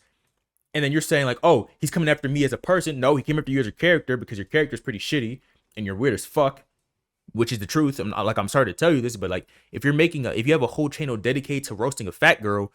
And then you're saying like, oh, he's coming after me as a person. No, he came after you as a character because your character is pretty shitty and you're weird as fuck, which is the truth. I'm sorry to tell you this, but like if you have a whole channel dedicated to roasting a fat girl,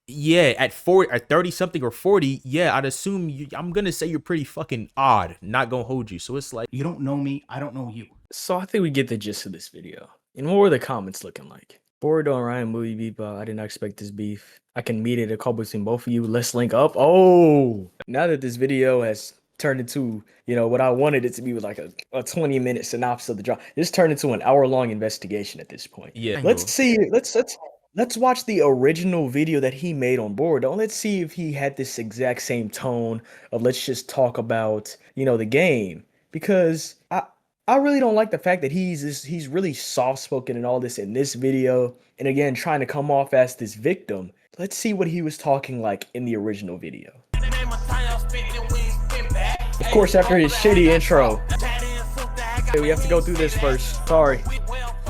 yeah, at 30 something or 40, yeah, I'd assume I'm gonna say you're pretty fucking odd. Not gonna hold you. So it's like, you don't know me, I don't know you. So I think we get the gist of this video. And what were the comments looking like? Bordeaux and Ryan Moody beef. I did not expect this beef. I can meet at a call between both of you. Let's link up. Oh, now that this video has turned into, you know, what I wanted it to be, with like a 20-minute synopsis of the drama. This turned into an hour-long investigation at this point. yeah, Let's see. Let's watch the original video that he made on Bordeaux. Let's see if he had this exact same tone of let's just talk about, you know, the game. Because I really don't like the fact that he's really soft-spoken and all this in this video. And again, trying to come off as this victim. Let's see what he was talking like in the original video. Of course, after his shitty intro. Okay, we have to go through this first. Sorry.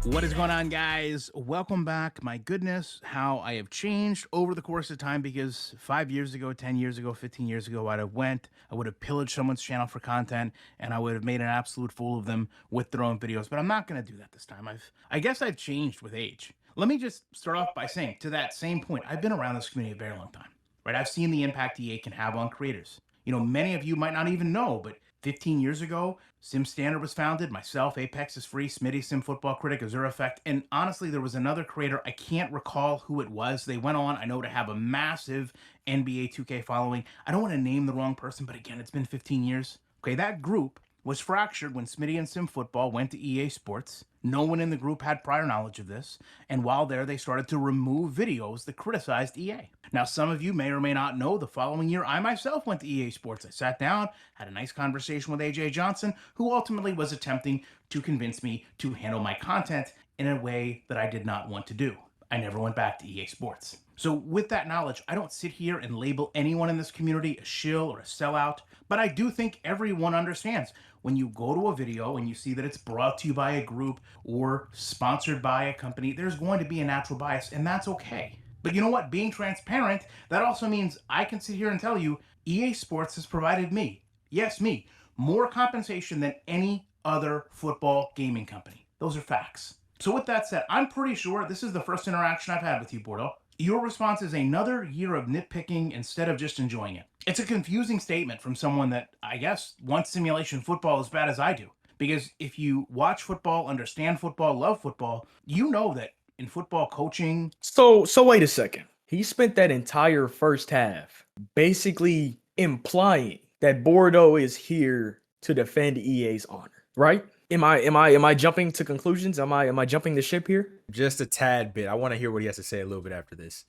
What is going on, guys? Welcome back. My goodness, how I have changed over the course of time, because 5 years ago, 10 years ago, 15 years ago, I would have pillaged someone's channel for content, and I would have made an absolute fool of them with their own videos. But I'm not going to do that this time. I guess I've changed with age. Let me just start off by saying, to that same point, I've been around this community a very long time, right? I've seen the impact EA can have on creators. You know, many of you might not even know, but 15 years ago, Sim Standard was founded, myself, Apex is Free, Smitty, Sim Football Critic, Azure Effect, and honestly, there was another creator, I can't recall who it was. They went on, I know, to have a massive NBA 2K following. I don't want to name the wrong person, but again, it's been 15 years. Okay, that group was fractured when Smitty and Sim Football went to EA Sports. No one in the group had prior knowledge of this, and while there, they started to remove videos that criticized EA. Now, some of you may or may not know, the following year, I myself went to EA Sports. I sat down, had a nice conversation with AJ Johnson, who ultimately was attempting to convince me to handle my content in a way that I did not want to do. I never went back to EA Sports. So with that knowledge, I don't sit here and label anyone in this community a shill or a sellout, but I do think everyone understands when you go to a video and you see that it's brought to you by a group or sponsored by a company, there's going to be a natural bias, and that's okay. But you know what? Being transparent, that also means I can sit here and tell you EA Sports has provided me, yes, me, more compensation than any other football gaming company. Those are facts. So with that said, I'm pretty sure this is the first interaction I've had with you, Bordeaux. Your response is another year of nitpicking instead of just enjoying it. It's a confusing statement from someone that, I guess, wants simulation football as bad as I do. Because if you watch football, understand football, love football, you know that in football coaching. So wait a second. He spent that entire first half basically implying that Bordeaux is here to defend EA's honor, right? Am I jumping to conclusions? Am I jumping the ship here? Just a tad bit. I want to hear what he has to say a little bit after this.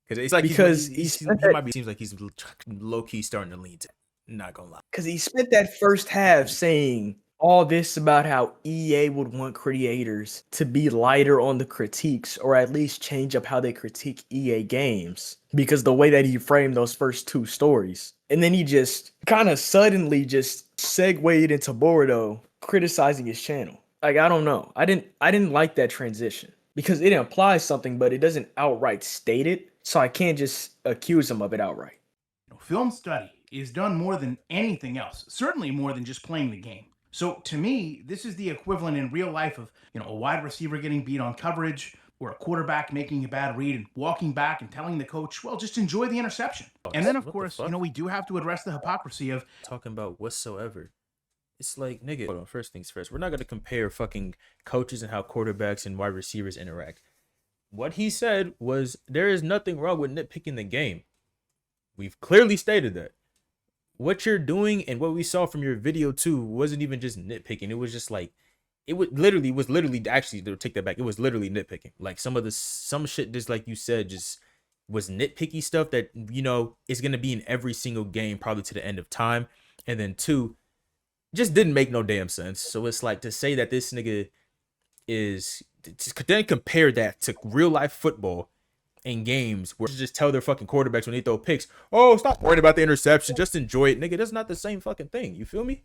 Because it's like seems like he's low key starting to lean to. Not gonna lie. Because he spent that first half saying all this about how EA would want creators to be lighter on the critiques, or at least change up how they critique EA games, because the way that he framed those first two stories. And then he just kind of suddenly just segued into Bordeaux criticizing his channel. Like, I don't know. I didn't like that transition because it implies something, but it doesn't outright state it. So I can't just accuse him of it outright. Film study is done more than anything else, certainly more than just playing the game. So to me, this is the equivalent in real life of, a wide receiver getting beat on coverage, or a quarterback making a bad read and walking back and telling the coach, well, just enjoy the interception. And then, of course, we do have to address the hypocrisy of talking about whatsoever. It's like, nigga, hold on, first things first. We're not going to compare fucking coaches and how quarterbacks and wide receivers interact. What he said was there is nothing wrong with nitpicking the game. We've clearly stated that. What you're doing and what we saw from your video too wasn't even just nitpicking. It was just like, it was literally actually, to take that back, it was literally nitpicking. Like some shit just like you said, just was nitpicky stuff that, is going to be in every single game probably to the end of time. And then two, just didn't make no damn sense. So it's like to say that this nigga is, then compare that to real life football in games where just tell their fucking quarterbacks when they throw picks, oh, stop worrying about the interception, just enjoy it. Nigga, that's not the same fucking thing. You feel me?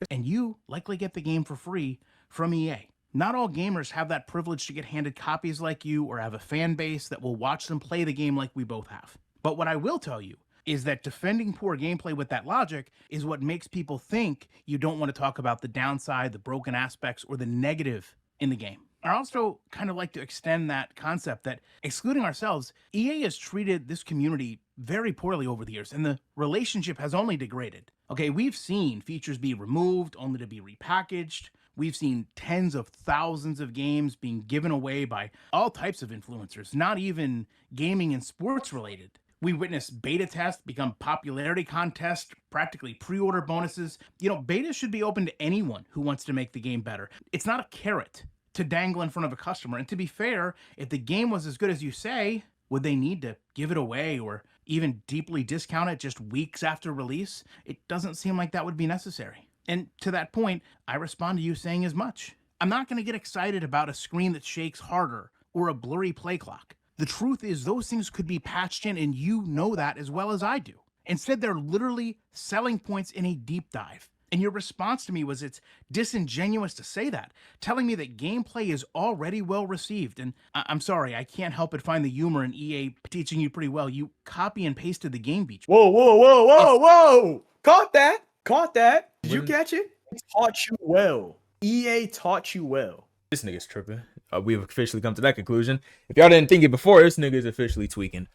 And you likely get the game for free from EA. Not all gamers have that privilege to get handed copies like you or have a fan base that will watch them play the game like we both have. But what I will tell you is that defending poor gameplay with that logic is what makes people think you don't want to talk about the downside, the broken aspects, or the negative in the game. I also kind of like to extend that concept that, excluding ourselves, EA has treated this community very poorly over the years, and the relationship has only degraded. Okay, we've seen features be removed only to be repackaged. We've seen tens of thousands of games being given away by all types of influencers, not even gaming and sports related. We witnessed beta tests become popularity contests, practically pre-order bonuses. Beta should be open to anyone who wants to make the game better. It's not a carrot to dangle in front of a customer. And to be fair, if the game was as good as you say, would they need to give it away or even deeply discount it just weeks after release? It doesn't seem like that would be necessary. And to that point, I respond to you saying as much. I'm not going to get excited about a screen that shakes harder or a blurry play clock. The truth is those things could be patched in, and you know that as well as I do. Instead, they're literally selling points in a deep dive. And your response to me was it's disingenuous to say that, telling me that gameplay is already well received. And I'm sorry, I can't help but find the humor in EA teaching you pretty well. You copy and pasted the game beach. Whoa. Caught that. Did you catch it? Taught you well. EA taught you well. This nigga's tripping. We've officially come to that conclusion. If y'all didn't think it before, this nigga is officially tweaking.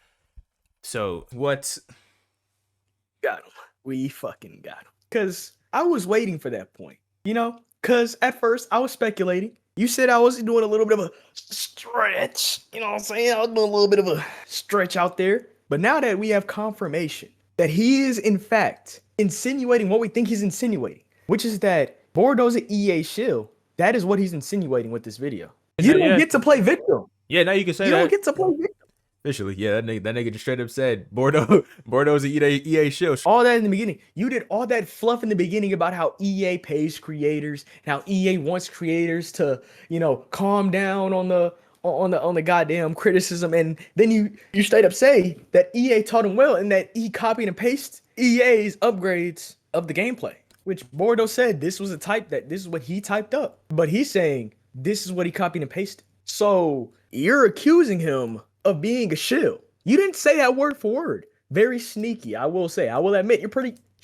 So what's... Got him. We fucking got him. Because I was waiting for that point, because at first I was speculating. You said I was doing a little bit of a stretch, you know what I'm saying? I was doing a little bit of a stretch out there. But now that we have confirmation that he is, in fact, insinuating what we think he's insinuating, which is that Bordeaux's an EA shill, that is what he's insinuating with this video. You don't get to play victim. Yeah, now you can say that. You don't get to play victim. Officially, yeah, that nigga just straight up said Bordeaux's an EA shill. All that in the beginning. You did all that fluff in the beginning about how EA pays creators and how EA wants creators to, calm down on the goddamn criticism, and then you straight up say that EA taught him well and that he copied and pasted EA's upgrades of the gameplay, which Bordeaux said this was this is what he typed up, but he's saying this is what he copied and pasted. So you're accusing him of being a shill. You didn't say that word for word. Very sneaky, I will say. I will admit you're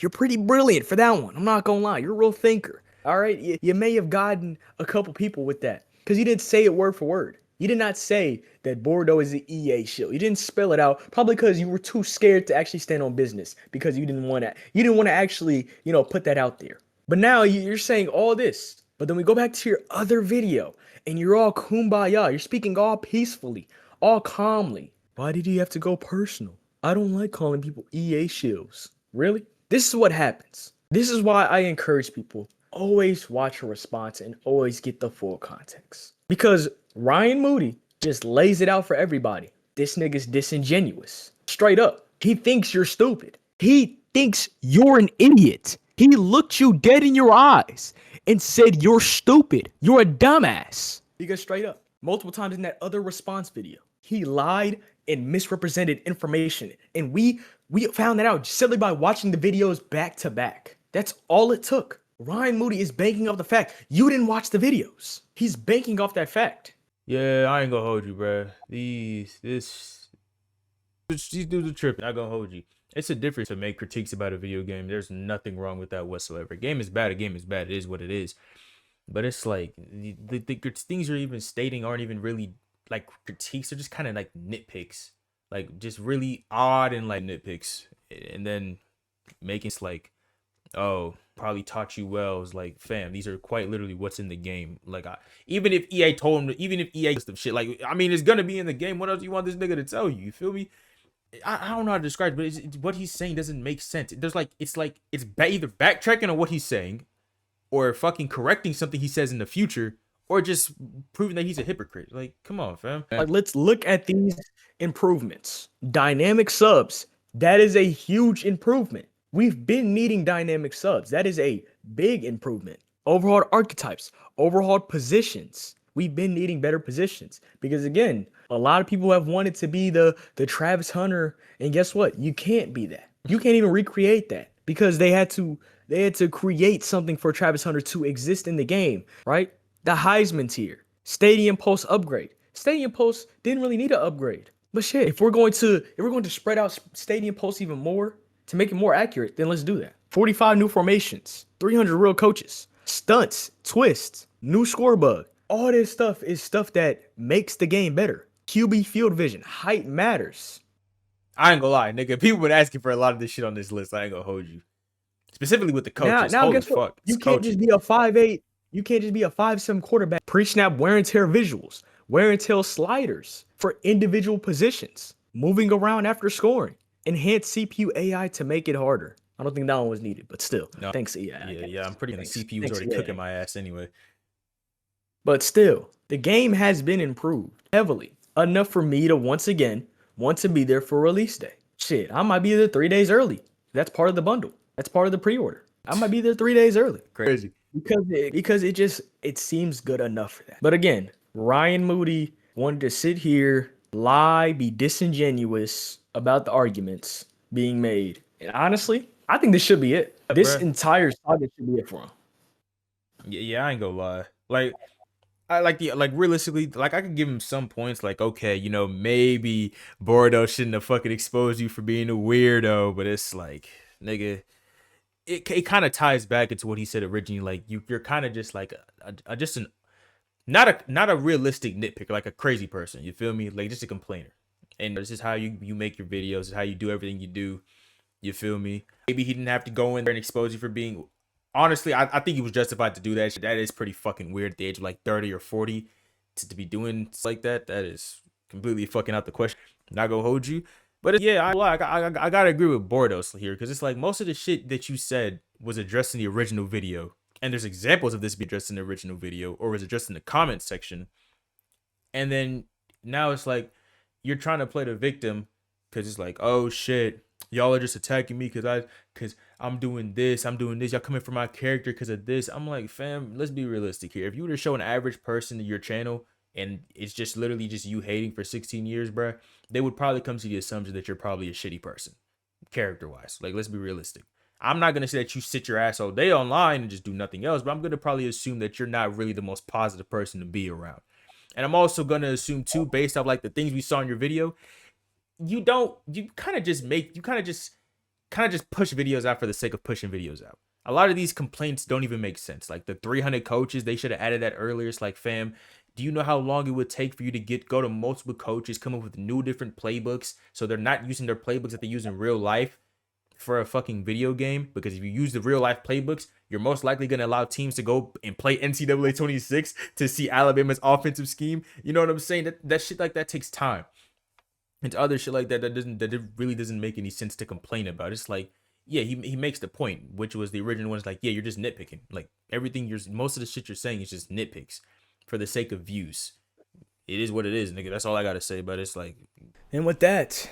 pretty brilliant for that one. I'm not gonna lie. You're a real thinker. All right, you may have gotten a couple people with that because you didn't say it word for word. You did not say that Bordeaux is an EA shill. You didn't spell it out, probably because you were too scared to actually stand on business because you didn't want to actually, put that out there. But now you're saying all this. But then we go back to your other video and you're all kumbaya. You're speaking all peacefully, all calmly. Why did you have to go personal? I don't like calling people EA shills. Really? This is what happens. This is why I encourage people, always watch a response and always get the full context. Because Ryan Moody just lays it out for everybody. This nigga's disingenuous. Straight up. He thinks you're stupid. He thinks you're an idiot. He looked you dead in your eyes and said you're stupid. You're a dumbass. Because straight up, multiple times in that other response video, he lied and misrepresented information. And we found that out simply by watching the videos back to back. That's all it took. Ryan Moody is banking off the fact you didn't watch the videos. He's banking off that fact. Yeah, I ain't gonna hold you, bro. These dudes are tripping. I gonna hold you. It's a difference to make critiques about a video game. There's nothing wrong with that whatsoever. A game is bad. A game is bad. It is what it is. But it's like the things you're even stating aren't even really like critiques. They're just kind of like nitpicks, like just really odd and like nitpicks. And then making it's like, oh, probably taught you well. It's like, fam, these are quite literally what's in the game. Like, even if EA told him, even if EA some shit, like, I mean, it's gonna be in the game. What else do you want this nigga to tell you? You feel me? I don't know how to describe it, but what he's saying doesn't make sense. There's like it's either backtracking on what he's saying, or fucking correcting something he says in the future, or just proving that he's a hypocrite. Like, come on, fam. Like, let's look at these improvements. Dynamic subs. That is a huge improvement. We've been needing dynamic subs. That is a big improvement. Overhauled archetypes, overhauled positions. We've been needing better positions because, again, a lot of people have wanted to be the Travis Hunter, and guess what? You can't be that. You can't even recreate that because they had to create something for Travis Hunter to exist in the game, right? The Heisman tier, Stadium Post upgrade. Stadium Post didn't really need an upgrade, but shit, if we're going to spread out Stadium Post even more to make it more accurate, then let's do that. 45 new formations, 300 real coaches, stunts, twists, new score bug. All this stuff is stuff that makes the game better. QB field vision, height matters. I ain't gonna lie, nigga. People been asking for a lot of this shit on this list. I ain't gonna hold you. Specifically with the coaches. Now Holy guess what? fuck. You can't just be a 5'8". You can't just be a 5'7" quarterback. Pre-snap wear and tear visuals, wear and tear sliders for individual positions, moving around after scoring, enhanced CPU AI to make it harder. I don't think that one was needed, but still, No. thanks AI. Yeah, I'm pretty. The CPU was already cooking my ass anyway. But still, the game has been improved heavily, enough for me to once again want to be there for release day. Shit, I might be there 3 days early. That's part of the bundle. That's part of the pre-order. I might be there 3 days early. Crazy. Because it seems good enough for that. But again, Ryan Moody wanted to sit here, lie, be disingenuous about the arguments being made. And honestly, I think this should be it. This entire saga should be it for him. Yeah, I ain't gonna lie. Like, I like realistically, like I could give him some points, like, okay, you know, maybe Bordeaux shouldn't have fucking exposed you for being a weirdo, but it's like, nigga, it kind of ties back into what he said originally. Like, you're kind of just like not a realistic nitpicker, like a crazy person. You feel me? Like just a complainer. And this is how you make your videos. This is how you do everything you do. You feel me? Maybe he didn't have to go in there and expose you for being. Honestly, I think he was justified to do that. That is pretty fucking weird at the age of like 30 or 40 to be doing like that. That is completely fucking out the question. Not gonna hold you. But yeah, I gotta agree with Bordeaux here because it's like most of the shit that you said was addressed in the original video. And there's examples of this be addressed in the original video or was addressed in the comment section. And then now it's like you're trying to play the victim because it's like, oh shit, y'all are just attacking me because I'm doing this. Y'all coming for my character because of this. I'm like, fam, let's be realistic here. If you were to show an average person to your channel and it's just literally just you hating for 16 years, bruh, they would probably come to the assumption that you're probably a shitty person, character-wise. Like, let's be realistic. I'm not going to say that you sit your ass all day online and just do nothing else, but I'm going to probably assume that you're not really the most positive person to be around. And I'm also going to assume, too, based off, like, the things we saw in your video, you kind of just push videos out for the sake of pushing videos out. A lot of these complaints don't even make sense. Like, the 300 coaches, they should have added that earlier. It's like, fam, do you know how long it would take for you to go to multiple coaches, come up with new different playbooks so they're not using their playbooks that they use in real life? for a fucking video game, because if you use the real life playbooks, you're most likely going to allow teams to go and play NCAA 26 to see Alabama's offensive scheme. You know what I'm saying? That shit like that takes time. And other shit like that that really doesn't make any sense to complain about. It's like, yeah, he makes the point, which was the original one. It's like, yeah, you're just nitpicking. Like everything most of the shit you're saying is just nitpicks for the sake of views. It is what it is, nigga. That's all I gotta say. But it's like, And with that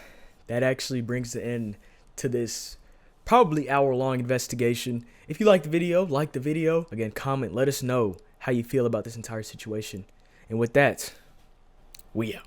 actually brings the end to this probably hour-long investigation. If you like the video, again, comment, let us know how you feel about this entire situation. And with that, we out.